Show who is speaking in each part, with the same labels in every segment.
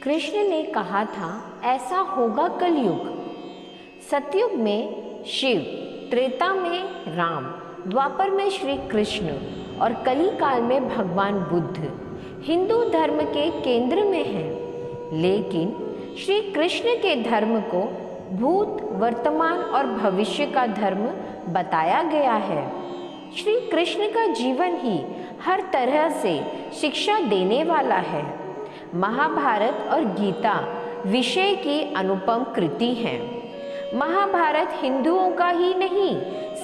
Speaker 1: कृष्ण ने कहा था ऐसा होगा कलयुग। सतयुग में शिव, त्रेता में राम, द्वापर में श्री कृष्ण और कली काल में भगवान बुद्ध हिंदू धर्म के केंद्र में हैं। लेकिन श्री कृष्ण के धर्म को भूत, वर्तमान और भविष्य का धर्म बताया गया है। श्री कृष्ण का जीवन ही हर तरह से शिक्षा देने वाला है। महाभारत और गीता विषय की अनुपम कृति है। महाभारत हिंदुओं का ही नहीं,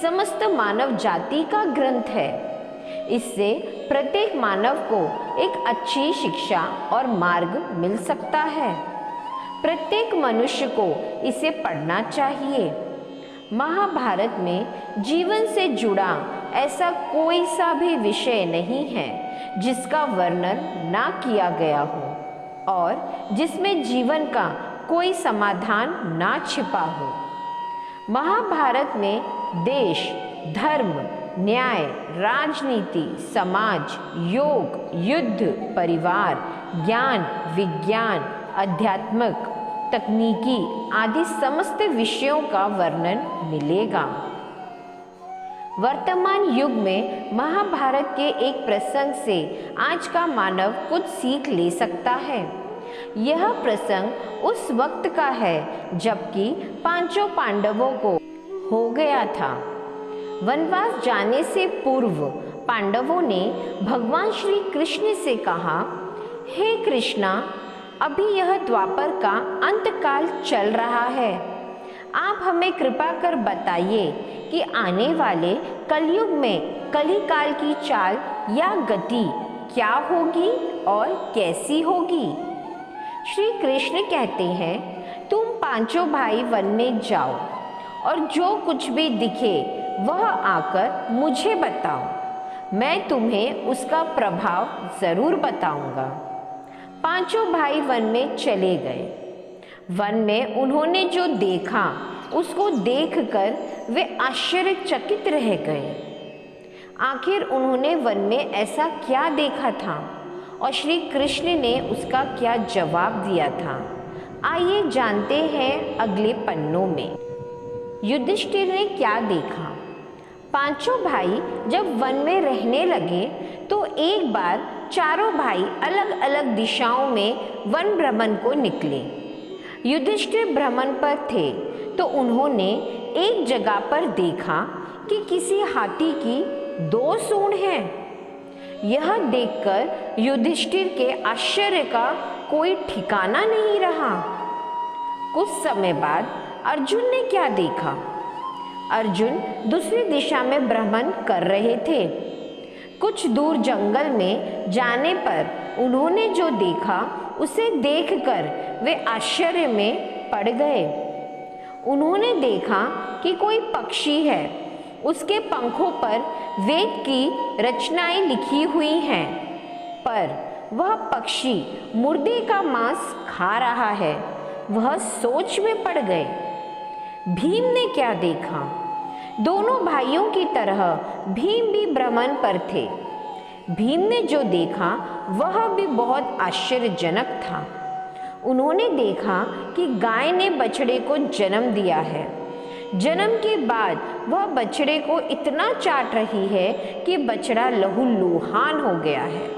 Speaker 1: समस्त मानव जाति का ग्रंथ है। इससे प्रत्येक मानव को एक अच्छी शिक्षा और मार्ग मिल सकता है। प्रत्येक मनुष्य को इसे पढ़ना चाहिए। महाभारत में जीवन से जुड़ा ऐसा कोई सा भी विषय नहीं है जिसका वर्णन ना किया गया हो और जिसमें जीवन का कोई समाधान ना छिपा हो। महाभारत में देश, धर्म, न्याय, राजनीति, समाज, योग, युद्ध, परिवार, ज्ञान, विज्ञान, अध्यात्मक, तकनीकी आदि समस्त विषयों का वर्णन मिलेगा। वर्तमान युग में महाभारत के एक प्रसंग से आज का मानव कुछ सीख ले सकता है। यह प्रसंग उस वक्त का है जबकि पांचों पांडवों को हो गया था। वनवास जाने से पूर्व पांडवों ने भगवान श्री कृष्ण से कहा, हे कृष्णा, अभी यह द्वापर का अंतकाल चल रहा है। आप हमें कृपा कर बताइए कि आने वाले कलयुग में कली काल की चाल या गति क्या होगी और कैसी होगी। श्री कृष्ण कहते हैं, तुम पांचों भाई वन में जाओ और जो कुछ भी दिखे वह आकर मुझे बताओ। मैं तुम्हें उसका प्रभाव जरूर बताऊंगा। पांचों भाई वन में चले गए। वन में उन्होंने जो देखा उसको देखकर वे आश्चर्यचकित रह गए। आखिर उन्होंने वन में ऐसा क्या देखा था और श्री कृष्ण ने उसका क्या जवाब दिया था, आइए जानते हैं अगले पन्नों में। युधिष्ठिर ने क्या देखा। पांचों भाई जब वन में रहने लगे तो एक बार चारों भाई अलग अलग दिशाओं में वन भ्रमण को निकले। युधिष्ठिर भ्रमण पर थे तो उन्होंने एक जगह पर देखा कि किसी हाथी की 2 सूंड हैं। यह देखकर युधिष्ठिर के आश्चर्य का कोई ठिकाना नहीं रहा। कुछ समय बाद अर्जुन ने क्या देखा। अर्जुन दूसरी दिशा में भ्रमण कर रहे थे। कुछ दूर जंगल में जाने पर उन्होंने जो देखा उसे देखकर वे आश्चर्य में पड़ गए। उन्होंने देखा कि कोई पक्षी है, उसके पंखों पर वेद की रचनाएं लिखी हुई हैं, पर वह पक्षी मुर्दे का मांस खा रहा है। वह सोच में पड़ गए। भीम ने क्या देखा। दोनों भाइयों की तरह भीम भी भ्रमण पर थे। भीम ने जो देखा वह भी बहुत आश्चर्यजनक था। उन्होंने देखा कि गाय ने बछड़े को जन्म दिया है। जन्म के बाद वह बछड़े को इतना चाट रही है कि बछड़ा लहूलुहान हो गया है।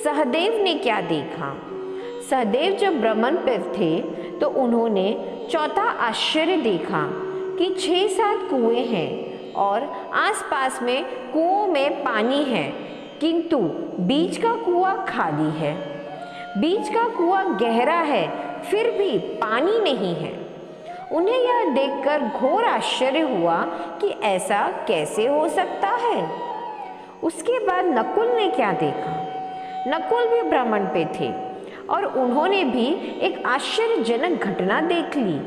Speaker 1: सहदेव ने क्या देखा। सहदेव जब भ्रमण पर थे तो उन्होंने चौथा आश्चर्य देखा कि 6-7 कुएं हैं और आसपास में कुओं में पानी है, किंतु बीच का कुआं खाली है। बीच का कुआं गहरा है, फिर भी पानी नहीं है। उन्हें यह देखकर घोर आश्चर्य हुआ कि ऐसा कैसे हो सकता है। उसके बाद नकुल ने क्या देखा। नकुल भी भ्रमण पे थे और उन्होंने भी एक आश्चर्यजनक घटना देख ली।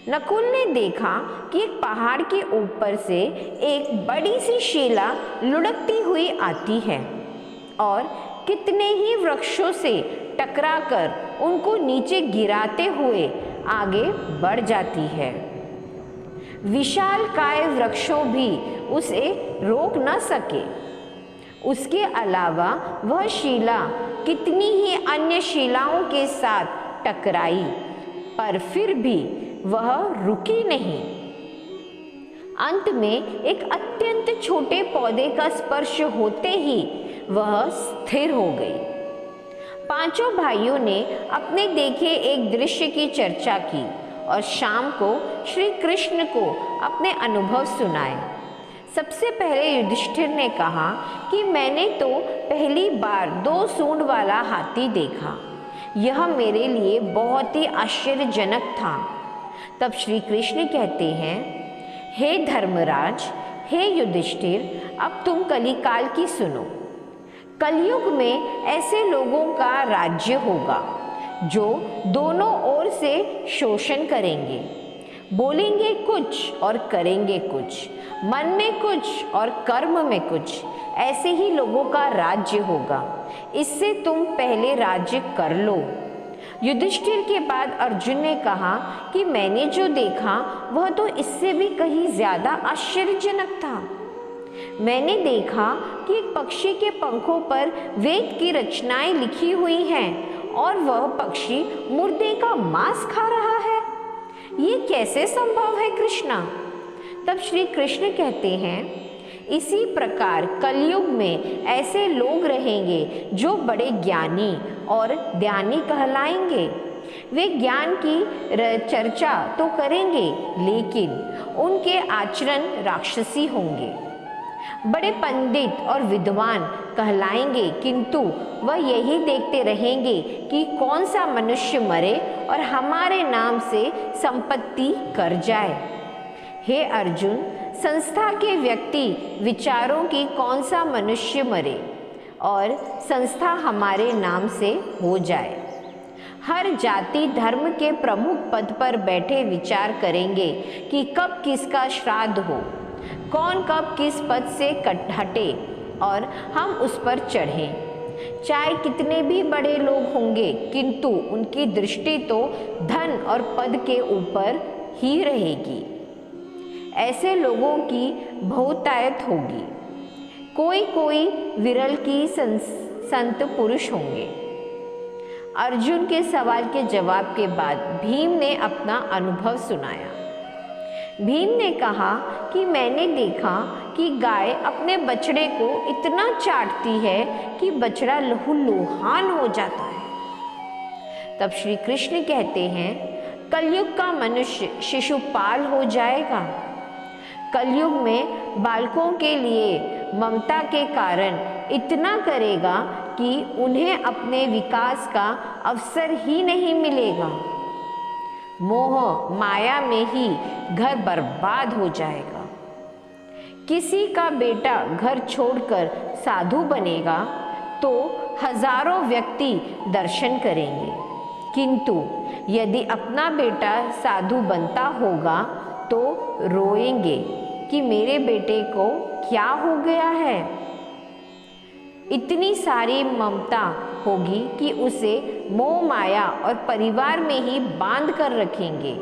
Speaker 1: नकुल ने देखा कि एक पहाड़ के ऊपर से एक बड़ी सी शेला लुढ़कती हुई आती है और कितने ही वृक्षों से टकराकर उनको नीचे गिराते हुए आगे बढ़ जाती है। विशालकाय वृक्षों भी उसे रोक न सके। उसके अलावा वह शीला कितनी ही अन्य शिलाओं के साथ टकराई, पर फिर भी वह रुकी नहीं। अंत में एक अत्यंत छोटे पौधे का स्पर्श होते ही वह स्थिर हो गई। पांचों भाइयों ने अपने देखे एक दृश्य की चर्चा की और शाम को श्री कृष्ण को अपने अनुभव सुनाए। सबसे पहले युधिष्ठिर ने कहा कि मैंने तो पहली बार 2 सूंड वाला हाथी देखा। यह मेरे लिए बहुत ही आश्चर्यजनक था। तब श्री कृष्ण कहते हैं, हे धर्मराज, हे युधिष्ठिर, अब तुम कलिकाल की सुनो। कलयुग में ऐसे लोगों का राज्य होगा जो दोनों ओर से शोषण करेंगे, बोलेंगे कुछ और करेंगे कुछ, मन में कुछ और कर्म में कुछ। ऐसे ही लोगों का राज्य होगा। इससे तुम पहले राज्य कर लो। युधिष्ठिर के बाद अर्जुन ने कहा कि मैंने जो देखा वह तो इससे भी कहीं ज्यादा आश्चर्यजनक था। मैंने देखा कि एक पक्षी के पंखों पर वेद की रचनाएं लिखी हुई हैं और वह पक्षी मुर्दे का मांस खा रहा है। ये कैसे संभव है कृष्णा? तब श्री कृष्ण कहते हैं, इसी प्रकार कलयुग में ऐसे लोग रहेंगे जो बड़े ज्ञानी और ध्यानी कहलाएंगे। वे ज्ञान की चर्चा तो करेंगे, लेकिन उनके आचरण राक्षसी होंगे। बड़े पंडित और विद्वान कहलाएंगे, किंतु वह यही देखते रहेंगे कि कौन सा मनुष्य मरे और हमारे नाम से संपत्ति कर जाए। हे अर्जुन, संस्था के व्यक्ति विचारों की कौन सा मनुष्य मरे और संस्था हमारे नाम से हो जाए। हर जाति धर्म के प्रमुख पद पर बैठे विचार करेंगे कि कब किसका श्राद्ध हो, कौन कब किस पद से हटे और हम उस पर चढ़ें। चाहे कितने भी बड़े लोग होंगे, किंतु उनकी दृष्टि तो धन और पद के ऊपर ही रहेगी। ऐसे लोगों की बहुतायत होगी। कोई कोई विरल की संत पुरुष होंगे। अर्जुन के सवाल के जवाब के बाद भीम ने अपना अनुभव सुनाया। भीम ने कहा कि मैंने देखा कि गाय अपने बछड़े को इतना चाटती है कि बछड़ा लहूलुहान हो जाता है। तब श्री कृष्ण कहते हैं, कलयुग का मनुष्य शिशुपाल हो जाएगा। कलयुग में बालकों के लिए ममता के कारण इतना करेगा कि उन्हें अपने विकास का अवसर ही नहीं मिलेगा। मोह माया में ही घर बर्बाद हो जाएगा। किसी का बेटा घर छोड़कर साधु बनेगा तो हजारों व्यक्ति दर्शन करेंगे, किंतु यदि अपना बेटा साधु बनता होगा तो रोएंगे कि मेरे बेटे को क्या हो गया है। इतनी सारी ममता होगी कि उसे मोह माया और परिवार में ही बांध कर रखेंगे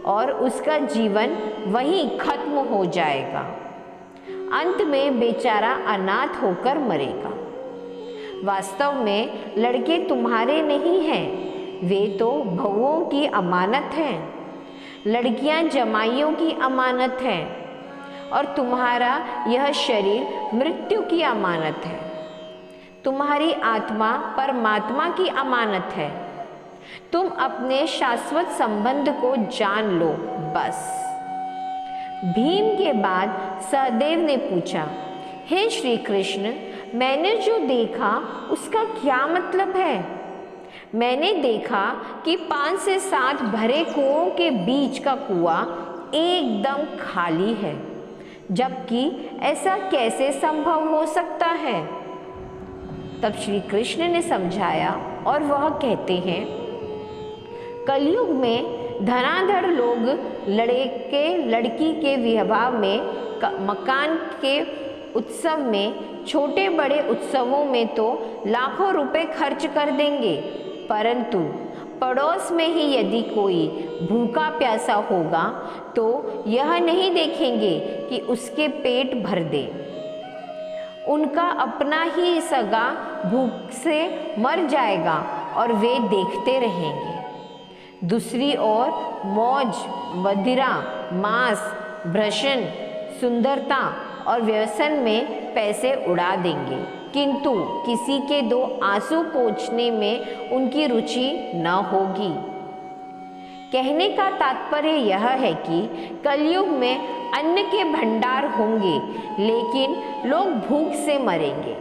Speaker 1: और उसका जीवन वहीं खत्म हो जाएगा। अंत में बेचारा अनाथ होकर मरेगा। वास्तव में लड़के तुम्हारे नहीं हैं, वे तो बहुओं की अमानत हैं। लड़कियां जमाइयों की अमानत है और तुम्हारा यह शरीर मृत्यु की अमानत है। तुम्हारी आत्मा परमात्मा की अमानत है। तुम अपने शाश्वत संबंध को जान लो बस। भीम के बाद सहदेव ने पूछा, हे श्री कृष्ण, मैंने जो देखा उसका क्या मतलब है? मैंने देखा कि 5 से 7 भरे कुओं के बीच का कुआं एकदम खाली है, जबकि ऐसा कैसे संभव हो सकता है? तब श्री कृष्ण ने समझाया और वह कहते हैं, कलयुग में धनाधड़ लोग लड़के लड़की के विवाह में, मकान के उत्सव में, छोटे बड़े उत्सवों में तो लाखों रुपए खर्च कर देंगे, परंतु पड़ोस में ही यदि कोई भूखा प्यासा होगा तो यह नहीं देखेंगे कि उसके पेट भर दे। उनका अपना ही सगा भूख से मर जाएगा और वे देखते रहेंगे। दूसरी ओर मौज, मदिरा, मांस, भ्रषण, सुंदरता और व्यसन में पैसे उड़ा देंगे, किंतु किसी के दो आंसू पोंछने में उनकी रुचि न होगी। कहने का तात्पर्य यह है कि कलयुग में अन्न के भंडार होंगे, लेकिन लोग भूख से मरेंगे।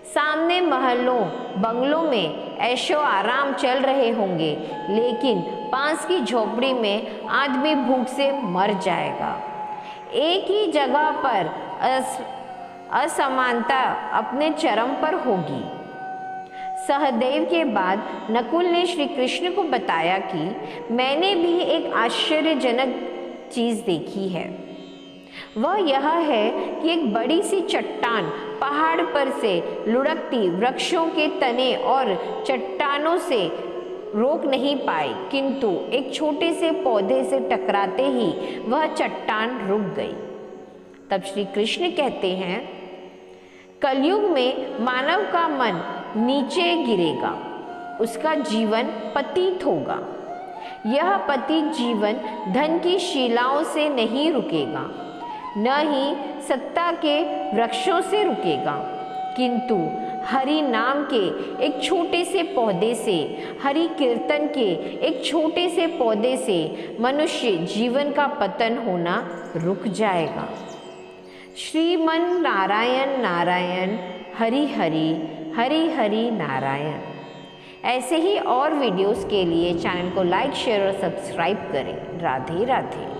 Speaker 1: सामने महलों, बंगलों में ऐशो आराम चल रहे होंगे, लेकिन पास की झोपड़ी में आदमी भूख से मर जाएगा। एक ही जगह पर असमानता अपने चरम पर होगी। सहदेव के बाद नकुल ने श्री कृष्ण को बताया कि मैंने भी एक आश्चर्यजनक चीज देखी है। वह यह है कि एक बड़ी सी चट्टान पहाड़ पर से लुढ़कती वृक्षों के तने और चट्टानों से रोक नहीं पाई, किंतु एक छोटे से पौधे से टकराते ही वह चट्टान रुक गई। तब श्री कृष्ण कहते हैं, कलयुग में मानव का मन नीचे गिरेगा, उसका जीवन पतित होगा। यह पतित जीवन धन की शिलाओं से नहीं रुकेगा, न ही सत्ता के वृक्षों से रुकेगा, किंतु हरि नाम के एक छोटे से पौधे से, हरि कीर्तन के एक छोटे से पौधे से मनुष्य जीवन का पतन होना रुक जाएगा। श्रीमन नारायण नारायण, हरि हरि, हरि हरि नारायण। ऐसे ही और वीडियोस के लिए चैनल को लाइक, शेयर और सब्सक्राइब करें। राधे राधे।